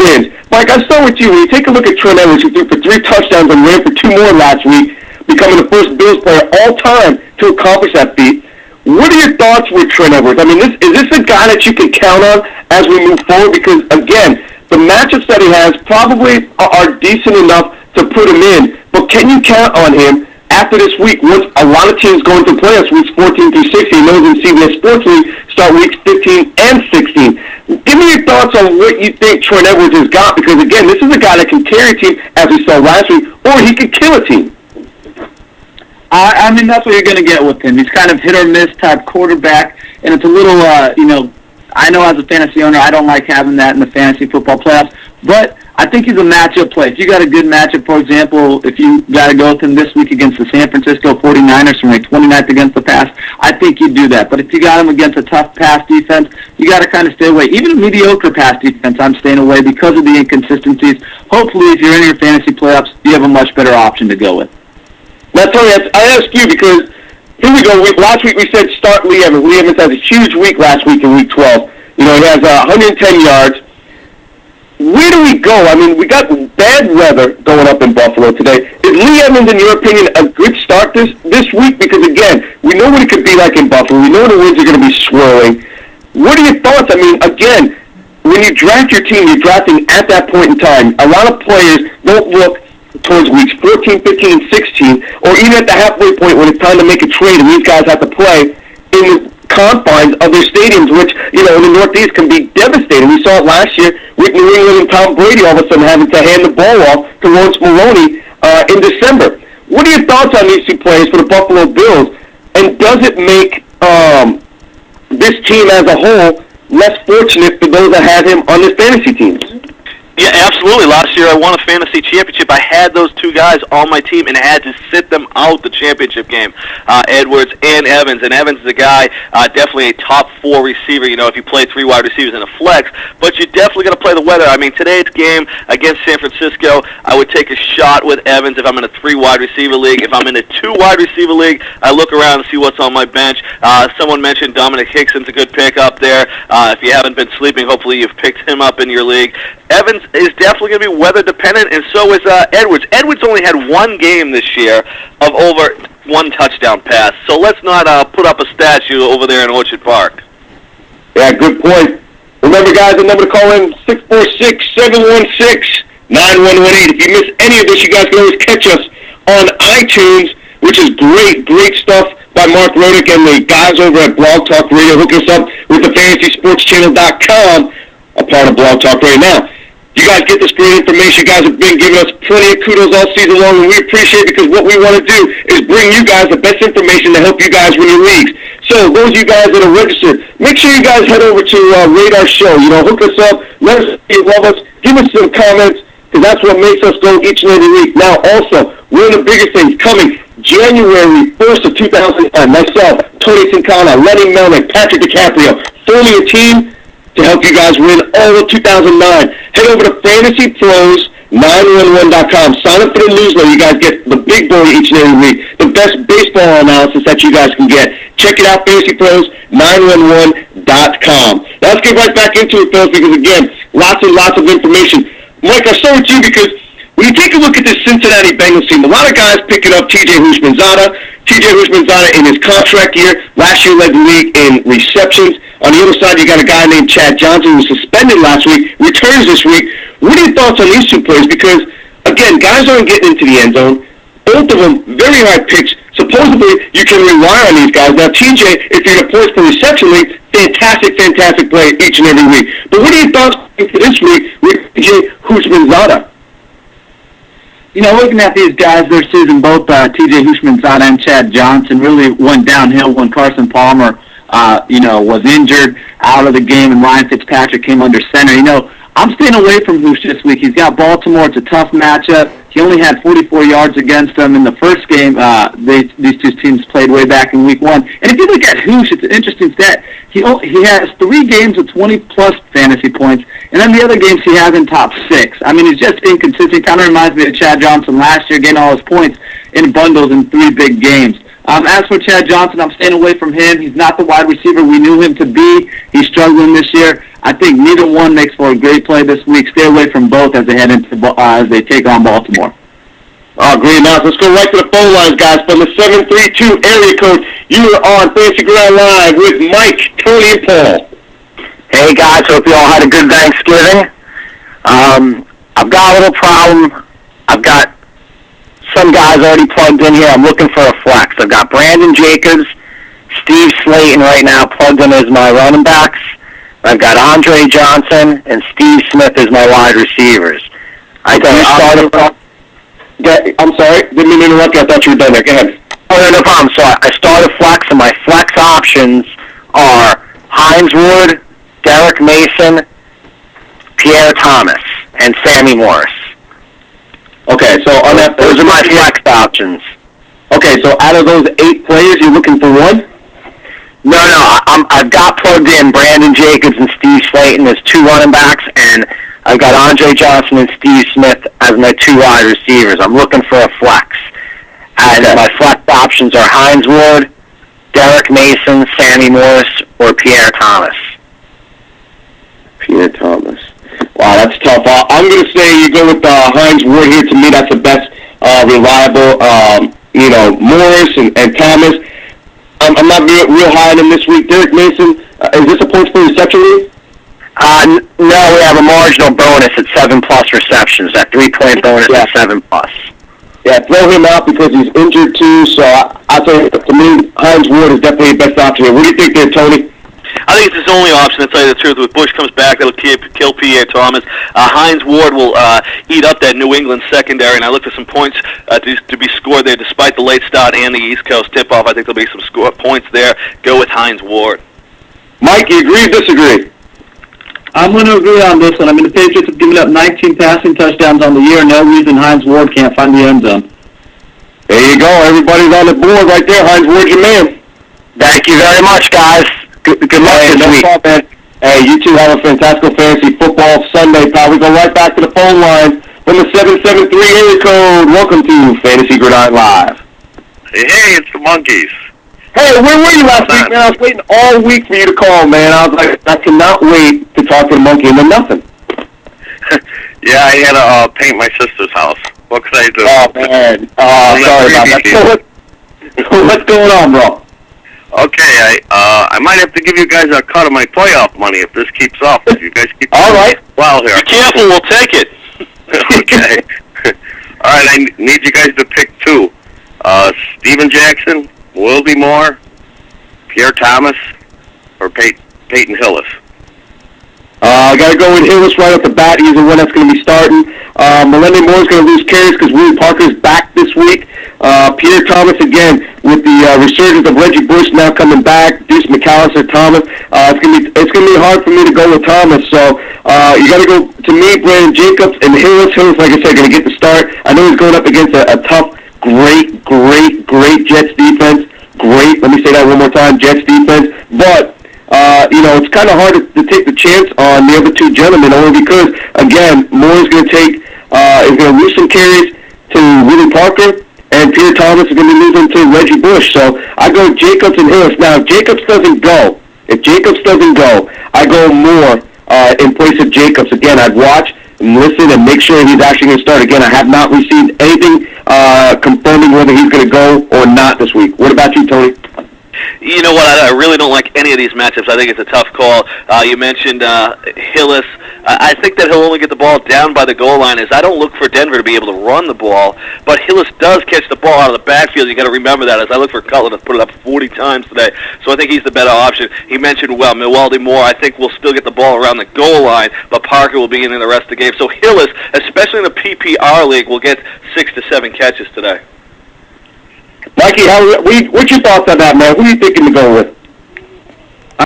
wins. Mike, I'll start with you. When you take a look at Trent Edwards, who threw for 3 touchdowns and ran for 2 more last week, becoming the first Bills player all time to accomplish that feat. What are your thoughts with Trent Edwards? I mean, is this a guy that you can count on as we move forward? Because, again, the matchups that he has probably are decent enough to put him in. But can you count on him after this week, once a lot of teams go into playoffs, weeks 14 through 16, those in CBS Sports League start weeks 15 and 16. Give me your thoughts on what you think Trent Edwards has got, because, again, this is a guy that can carry a team, as we saw last week, or he could kill a team. I mean, that's what you're going to get with him. He's kind of hit-or-miss type quarterback, and it's a little, I know as a fantasy owner, I don't like having that in the fantasy football playoffs, but I think he's a matchup play. If you got a good matchup, for example, if you got to go with him this week against the San Francisco 49ers from like 29th against the pass, I think you'd do that. But if you got him against a tough pass defense, you got to kind of stay away. Even a mediocre pass defense, I'm staying away because of the inconsistencies. Hopefully, if you're in your fantasy playoffs, you have a much better option to go with. Now, Tony, I ask you because here we go. Last week we said start Lee Evans. Lee Evans has a huge week last week in week 12. He has 110 yards. Where do we go? I mean, we got bad weather going up in Buffalo today. Is Lee Evans, in your opinion, a good start this week? Because, again, we know what it could be like in Buffalo. We know the winds are going to be swirling. What are your thoughts? I mean, again, when you draft your team, you're drafting at that point in time. A lot of players don't look towards weeks 14, 15, and 16, or even at the halfway point when it's time to make a trade and these guys have to play in the confines of their stadiums, which, in the Northeast can be devastating. We saw it last year with New England and Tom Brady all of a sudden having to hand the ball off to Lawrence Maloney in December. What are your thoughts on these two players for the Buffalo Bills? And does it make this team as a whole less fortunate for those that have him on their fantasy teams? Yeah, absolutely. Last year I won a fantasy championship. I had those two guys on my team and I had to sit them out the championship game, Edwards and Evans. And Evans is a guy, definitely a top 4 receiver, if you play 3 wide receivers in a flex. But you definitely got to play the weather. I mean, today's game against San Francisco, I would take a shot with Evans if I'm in a 3 wide receiver league. If I'm in a 2 wide receiver league, I look around and see what's on my bench. Someone mentioned Dominic Hickson's a good pick up there. If you haven't been sleeping, hopefully you've picked him up in your league. Evans is definitely going to be weather dependent, and so is Edwards. Edwards only had 1 game this year of over 1 touchdown pass, so let's not put up a statue over there in Orchard Park. Yeah, good point. Remember, guys, the number to call in, 646-716-9118. If you miss any of this, you guys can always catch us on iTunes, which is great stuff by Mark Rodick and the guys over at Blog Talk Radio. Hook us up with the FantasySportsChannel.com, a part of Blog Talk Radio. Now, you guys get this great information. You guys have been giving us plenty of kudos all season long, and we appreciate it because what we want to do is bring you guys the best information to help you guys win your leagues. So those of you guys that are registered, make sure you guys head over to Rate Our Show. Hook us up. Let us know you love us. Give us some comments because that's what makes us go each and every week. Now, also, one of the biggest things coming January 1st of 2009, myself, Tony Sincana, Lenny Melnick, Patrick DiCaprio, forming a team to help you guys win all of 2009. Head over to FantasyPros911.com. Sign up for the newsletter. You guys get the big board each and every week, the best baseball analysis that you guys can get. Check it out, FantasyPros911.com. Now let's get right back into it, fellas, because, again, lots and lots of information. Mike, I'll start with you because when you take a look at this Cincinnati Bengals team, a lot of guys picking up T.J. Houshmandzadeh. T.J. Houshmandzadeh in his contract year, last year led the league in receptions. On the other side, you got a guy named Chad Johnson who was suspended last week, returns this week. What are your thoughts on these two players? Because, again, guys aren't getting into the end zone. Both of them, very high picks. Supposedly, you can rely on these guys. Now, TJ, if you're in a points per reception league, fantastic play each and every week. But what are your thoughts for this week with T.J. Houshmandzadeh? Looking at these guys this season, both T.J. Houshmandzadeh and Chad Johnson really went downhill when Carson Palmer was injured, out of the game, and Ryan Fitzpatrick came under center. I'm staying away from Hoosh this week. He's got Baltimore. It's a tough matchup. He only had 44 yards against them in the first game. These two teams played way back in week 1. And if you look at Hoosh, it's an interesting stat. He has 3 games with 20-plus fantasy points, and then the other games he has in top 6. I mean, he's just inconsistent. Kind of reminds me of Chad Johnson last year, getting all his points in bundles in 3 big games. As for Chad Johnson, I'm staying away from him. He's not the wide receiver we knew him to be. He's struggling this year. I think neither one makes for a great play this week. Stay away from both as they head into as they take on Baltimore. Great enough. Let's go right to the phone lines, guys. From the 732 area code, you are on Fantasy Ground Live with Mike, Tony, and Paul. Hey, guys. Hope you all had a good Thanksgiving. I've got a little problem. I've got some guys already plugged in here. I'm looking for a flex. I've got Brandon Jacobs, Steve Slayton right now plugged in as my running backs. I've got Andre Johnson and Steve Smith as my wide receivers. I'm sorry. Didn't mean to interrupt you. I thought you were done there. Go ahead. Oh, no problem. So I started flex, and my flex options are Hines Ward, Derek Mason, Pierre Thomas, and Sammy Morris. Okay, so on that, those are my flex options. Okay, so out of those 8 players, you're looking for one? No, I've got plugged in Brandon Jacobs and Steve Slayton as 2 running backs, and I've got Andre Johnson and Steve Smith as my 2 wide receivers. I'm looking for a flex. And my flex options are Hines Ward, Derek Mason, Sammy Morris, or Pierre Thomas. Pierre Thomas. Wow, that's tough. I'm going to say you go with Hines Ward here. To me, that's the best reliable, Morris and Thomas. I'm not real high on him this week. Derek Mason, is this a points per reception league? No, we have a marginal bonus at 7+ receptions. That 3-point bonus at 7+. Yeah, throw him out because he's injured too. So I'll tell you, to me, Hines Ward is definitely the best option here. What do you think there, Tony? I think it's his only option, to tell you the truth. With Bush comes back, that'll kill Pierre Thomas. Hines Ward will eat up that New England secondary, and I look for some points to be scored there despite the late start and the East Coast tip-off. I think there'll be some points there. Go with Hines Ward. Mike, you agree or disagree? I'm going to agree on this one. I mean, the Patriots have given up 19 passing touchdowns on the year. No reason Hines Ward can't find the end zone. There you go. Everybody's on the board right there. Hines Ward's your man. Thank you very much, guys. Good luck this week. Man. Hey, you two have a fantastic fantasy football Sunday, pal. We go right back to the phone line from the 773 area code. Welcome to Fantasy Gridiron Live. Hey, it's the Monkeys. Hey, where were you last week, man? I was waiting all week for you to call, man. I was like, I cannot wait to talk to the monkey, and then nothing. Yeah, I had to paint my sister's house. What could I do? Oh, man. Sorry about that. So what's going on, bro? Okay, I might have to give you guys a cut of my playoff money if this keeps up. If you guys keep all right. Well here. Be careful, we'll take it. Okay. All right, I need you guys to pick 2. Steven Jackson, Wildy Moore, Pierre Thomas, or Peyton Hillis. I got to go with Hillis right off the bat. He's the one that's going to be starting. Melendez Moore's going to lose carries because Willie Parker's back this week. Pierre Thomas, again, with the resurgence of Reggie Bush now coming back, Deuce McAllister, Thomas, it's going to be hard for me to go with Thomas. So you got to go, to me, Brandon Jacobs and Hillis. Hillis, like I said, going to get the start. I know he's going up against a tough, great Jets defense. Great, let me say that one more time, Jets defense. But it's kind of hard to take the chance on the other 2 gentlemen, only because, again, Moore is going to lose some carries to Willie Parker, and Pierre Thomas is going to be losing to Reggie Bush. So I go Jacobs and Hillis. Now, if Jacobs doesn't go, I go Moore in place of Jacobs. Again, I'd watch and listen and make sure he's actually going to start. Again, I have not received anything confirming whether he's going to go or not this week. What about you, Tony? You know what? I really don't like any of these matchups. I think it's a tough call. You mentioned Hillis. I think that he'll only get the ball down by the goal line. As I don't look for Denver to be able to run the ball, but Hillis does catch the ball out of the backfield. You got to remember that. As I look for Cutler to put it up 40 times today, so I think he's the better option. He mentioned Melendez Moore. I think we'll still get the ball around the goal line, but Parker will be in the rest of the game. So Hillis, especially in the PPR league, will get 6 to 7 catches today. Mikey, what's your thoughts on that, man? Who are you thinking to go with?